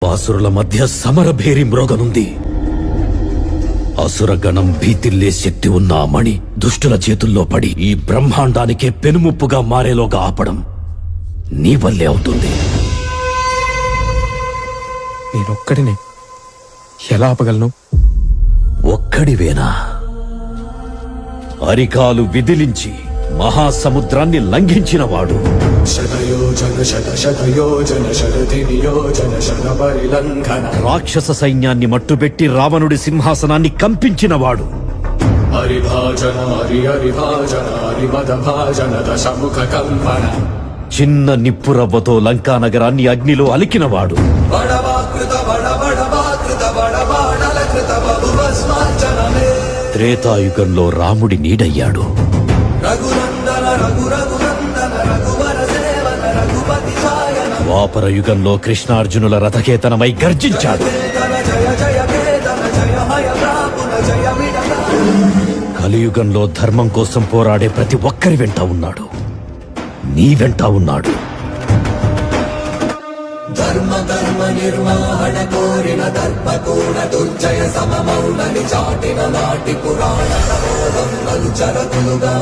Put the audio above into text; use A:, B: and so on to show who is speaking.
A: వాసురుల మధ్య సమరభేరి మ్రోగనుంది. అసురగణం భీతిల్లే శక్తి ఉన్న ఆ మణి దుష్టుల చేతుల్లో పడి ఈ బ్రహ్మాండానికే పెనుముప్పుగా మారేలోగా ఆపడం నీ వల్లే అవుతుంది.
B: నేనొక్కడినే ఎలా ఆపగలను?
A: ఒక్కడివేనా? అరికాలు విదిలించి మహాసముద్రాన్ని లంఘించినవాడు, రాక్షస సైన్యాన్ని మట్టుబెట్టి రావణుడి సింహాసనాన్ని కంపించినవాడు, చిన్న నిప్పురవ్వతో లంకా నగరాన్ని అగ్నిలో అలికినవాడు, త్రేతాయుగంలో రాముడి నీడయ్యాడు, ద్వాపర యుగంలో కృష్ణార్జునుల రథకేతనమై గర్జించాడు, కలియుగంలో ధర్మం కోసం పోరాడే ప్రతి ఒక్కరి వెంట ఉన్నాడు, నీ వెంట ఉన్నాడు.
C: ధర్మ కర్మ నిర్వహణ కోరిన దర్పకూడ దుర్జయ సమమౌలని చాటిన నాటి పురాణ చరకులుగా